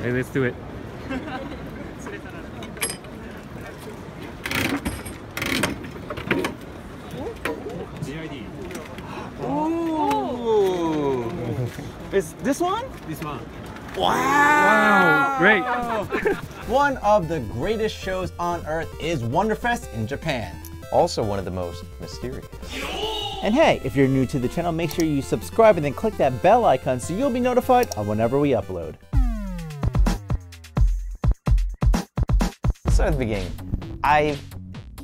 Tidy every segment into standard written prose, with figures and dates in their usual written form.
Hey, let's do it. Ooh. Is this one? This one. Wow. Great. One of the greatest shows on earth is Wonderfest in Japan. Also one of the most mysterious. And hey, if you're new to the channel, make sure you subscribe and then click that bell icon so you'll be notified of whenever we upload. Let's start at the beginning. I've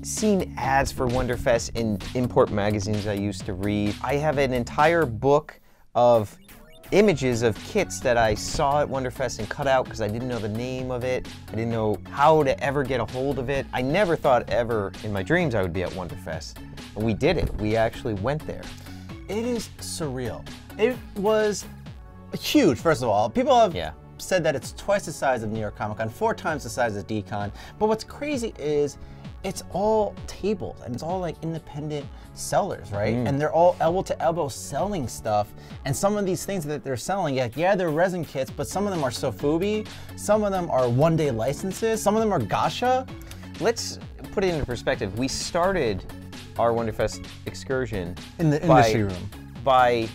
seen ads for Wonderfest in import magazines I used to read. I have an entire book of images of kits that I saw at Wonderfest and cut out because I didn't know the name of it. I didn't know how to ever get a hold of it. I never thought ever in my dreams I would be at Wonderfest. And we did it. We actually went there. It is surreal. It was huge, first of all. People have said that it's twice the size of New York Comic Con, 4 times the size of D-Con. But what's crazy is it's all tables and it's all like independent sellers, right? And they're all elbow to elbow selling stuff. And some of these things that they're selling, yeah, they're resin kits, but some of them are sofubi, some of them are one-day licenses, some of them are gacha. Let's put it into perspective. We started our Wonderfest excursion In the industry room. By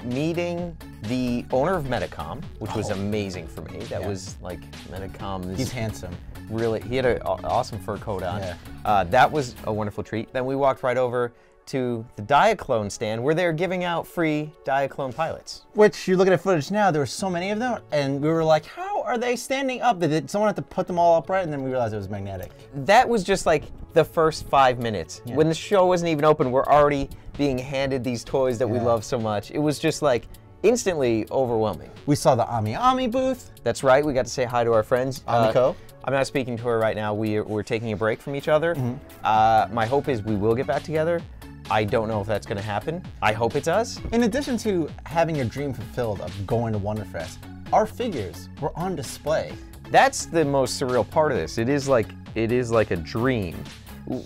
meeting the owner of Metacom, which was amazing for me. That was like Metacom. He's handsome. Really, he had an awesome fur coat on. Yeah. That was a wonderful treat. Then we walked right over to the Diaclone stand where they're giving out free Diaclone pilots. Which, you look at the footage now, there were so many of them, and we were like, how are they standing up? Someone had to put them all upright, and then we realized it was magnetic. That was just like the first 5 minutes. When the show wasn't even open, we're already being handed these toys that we love so much. It was just like instantly overwhelming. We saw the Ami Ami booth. That's right, we got to say hi to our friends. Amiko. I'm not speaking to her right now. We're taking a break from each other. My hope is we will get back together. I don't know if that's going to happen. I hope it does. In addition to having your dream fulfilled of going to Wonderfest, our figures were on display. That's the most surreal part of this. It is like a dream.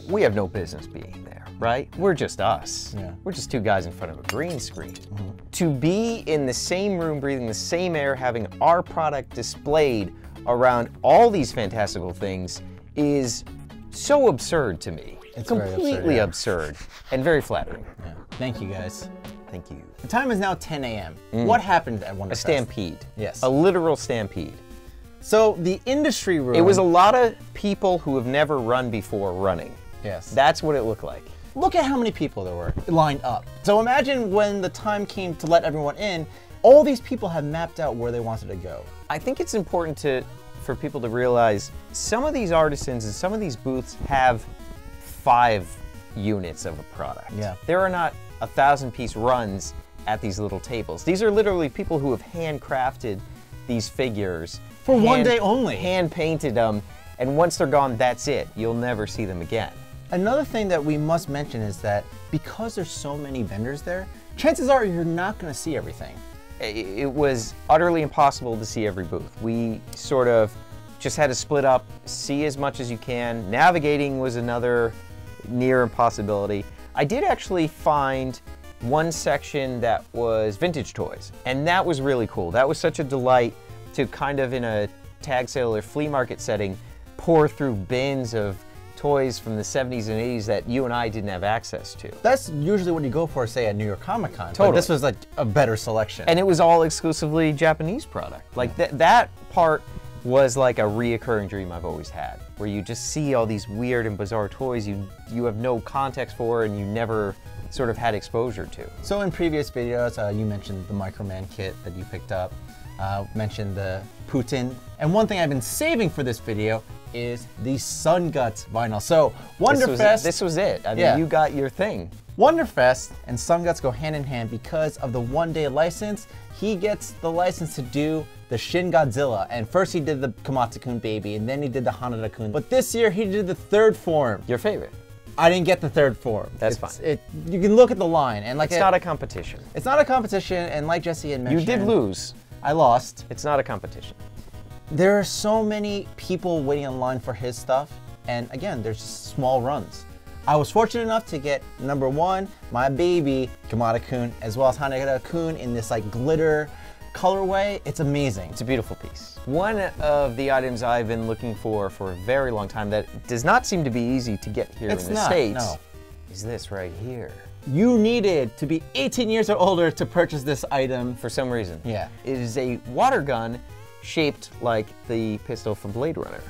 We have no business being there, right? We're just us. Yeah. We're just 2 guys in front of a green screen. To be in the same room, breathing the same air, having our product displayed around all these fantastical things is so absurd to me. It's completely absurd and very flattering. Yeah. Thank you, guys. Thank you. The time is now 10 a.m. What happened at Wonderfest? A stampede. Yes. A literal stampede. So the industry room. It was a lot of people who have never run before running. Yes. That's what it looked like. Look at how many people there were lined up. So imagine when the time came to let everyone in, all these people have mapped out where they wanted to go. I think it's important for people to realize some of these artisans and some of these booths have 5 units of a product. Yeah. There are not 1,000-piece runs at these little tables. These are literally people who have handcrafted these figures. For one day only. Hand painted them, and once they're gone, that's it. You'll never see them again. Another thing that we must mention is that because there's so many vendors there, chances are you're not going to see everything. It was utterly impossible to see every booth. We sort of just had to split up, see as much as you can. Navigating was another near impossibility. I did actually find one section that was vintage toys, and that was really cool. That was such a delight to kind of in a tag sale or flea market setting pour through bins of toys from the 70s and 80s that you and I didn't have access to. That's usually what you go for, say, at New York Comic Con. Totally. But this was like a better selection. And it was all exclusively Japanese product. Like that part was like a reoccurring dream I've always had, where you just see all these weird and bizarre toys you have no context for and you never sort of had exposure to. So in previous videos, you mentioned the Microman kit that you picked up, mentioned the Putin, and one thing I've been saving for this video is the Sun Guts vinyl. So Wonderfest. This was it. I mean, you got your thing. Wonderfest and Sun Guts go hand in hand because of the one-day license. He gets the license to do the Shin Godzilla, and first he did the Kamatsu-kun baby, and then he did the Hanada-kun. But this year he did the 3rd form. Your favorite. I didn't get the 3rd form. That's fine. You can look at the line, and like it's not a competition. It's not a competition, and like Jesse had mentioned, you did lose. I lost. It's not a competition. There are so many people waiting in line for his stuff, and again, there's just small runs. I was fortunate enough to get number 1, my baby, Kamada-kun, as well as Hanada-kun in this like glitter colorway, it's amazing. It's a beautiful piece. One of the items I've been looking for a very long time that does not seem to be easy to get here in the States is this right here. You needed to be 18 years or older to purchase this item. For some reason. Yeah. It is a water gun shaped like the pistol from Blade Runner.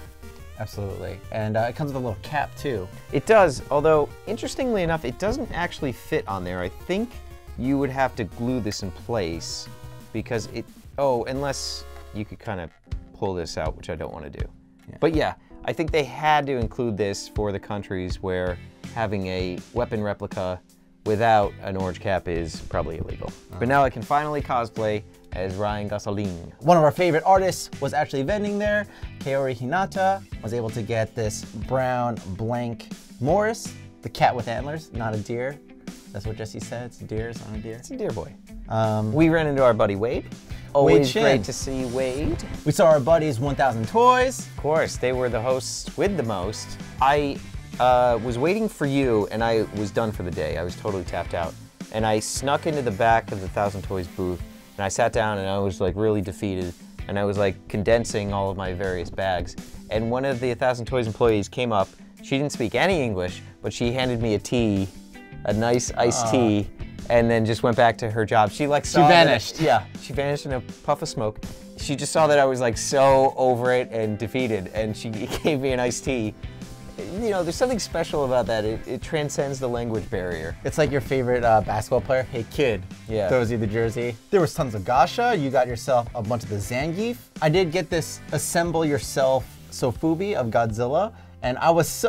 Absolutely. And it comes with a little cap too. It does, although interestingly enough, it doesn't actually fit on there. I think you would have to glue this in place because unless you could kind of pull this out, which I don't want to do. Yeah. But yeah, I think they had to include this for the countries where having a weapon replica without an orange cap is probably illegal. But now I can finally cosplay as Ryan Gosling. One of our favorite artists was actually vending there. Kaori Hinata was able to get this brown blank Morris, the cat with antlers, not a deer. That's what Jesse said, it's a deer, it's not a deer. It's a deer boy. We ran into our buddy Wade. Always great to see Wade. We saw our buddies 1000 Toys. Of course, they were the hosts with the most. I was waiting for you and I was done for the day. I was totally tapped out. And I snuck into the back of the 1000 Toys booth and I sat down and I was like really defeated and I was like condensing all of my various bags. And one of the 1000 Toys employees came up. She didn't speak any English, but she handed me a tea, a nice iced tea, and then just went back to her job. She vanished. She vanished in a puff of smoke. She just saw that I was like so over it and defeated, and she gave me an iced tea. You know, there's something special about that. It transcends the language barrier. It's like your favorite basketball player. Hey kid, throws you the jersey. There was tons of Gasha. You got yourself a bunch of the Zangief. I did get this assemble yourself Sofubi of Godzilla, and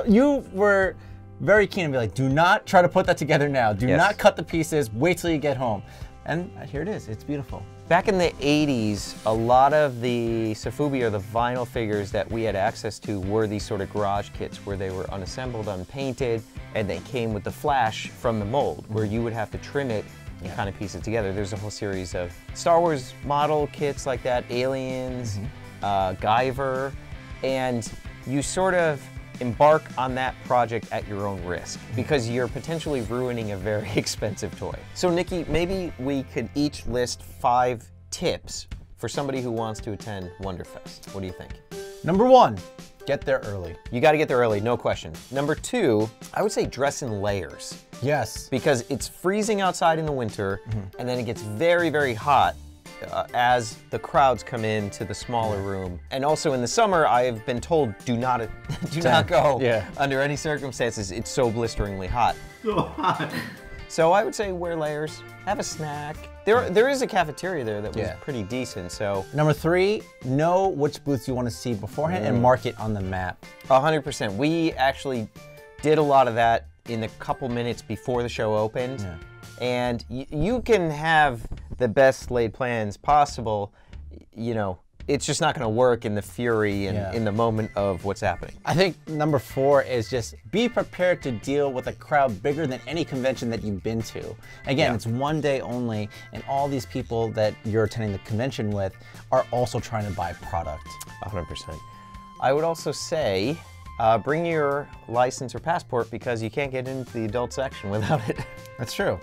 you were very keen to be like, do not try to put that together now. Do not cut the pieces, wait till you get home. And here it is, it's beautiful. Back in the 80s, a lot of the Sofubi or the vinyl figures that we had access to were these sort of garage kits where they were unassembled, unpainted, and they came with the flash from the mold where you would have to trim it and kind of piece it together. There's a whole series of Star Wars model kits like that, Aliens, Guyver, and you sort of embark on that project at your own risk because you're potentially ruining a very expensive toy. So Nikki, maybe we could each list 5 tips for somebody who wants to attend Wonderfest. What do you think? Number 1, get there early. You got to get there early, no question. Number 2, I would say dress in layers. Yes. Because it's freezing outside in the winter and then it gets very, very hot as the crowds come into the smaller room. And also in the summer, I've been told do not go under any circumstances. It's so blisteringly hot. So hot. So I would say wear layers, have a snack. There is a cafeteria there that was pretty decent, so. Number 3, know which booths you want to see beforehand and mark it on the map. 100%. We actually did a lot of that in the couple minutes before the show opened. Yeah. And you can have the best laid plans possible, you know, it's just not going to work in the fury and in the moment of what's happening. I think number 4 is just be prepared to deal with a crowd bigger than any convention that you've been to. Again, it's one day only, and all these people that you're attending the convention with are also trying to buy product. 100%. I would also say, bring your license or passport because you can't get into the adult section without it. That's true.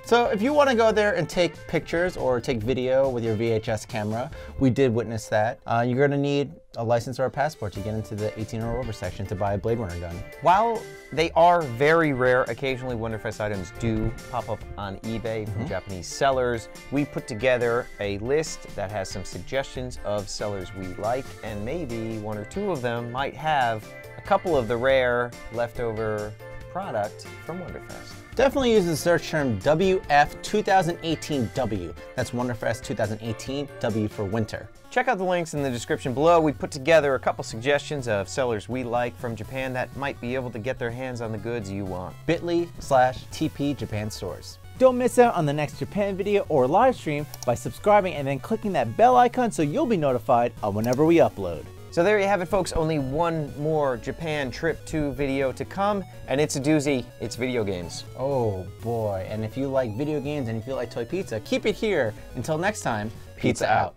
So if you want to go there and take pictures or take video with your VHS camera, we did witness that. You're going to need a license or a passport to get into the 18 or over section to buy a Blade Runner gun. While they are very rare, occasionally Wonderfest items do pop up on eBay from Japanese sellers. We put together a list that has some suggestions of sellers we like, and maybe 1 or 2 of them might have a couple of the rare leftover product from Wonderfest. Definitely use the search term WF 2018W. That's Wonderfest 2018, W for winter. Check out the links in the description below. We put together a couple suggestions of sellers we like from Japan that might be able to get their hands on the goods you want. bit.ly/TP Japan Stores. Don't miss out on the next Japan video or live stream by subscribing and then clicking that bell icon so you'll be notified of whenever we upload. So there you have it, folks. Only one more Japan Trip 2 video to come, and it's a doozy. It's video games. Oh boy, and if you like video games and if you like toy pizza, keep it here. Until next time, pizza out.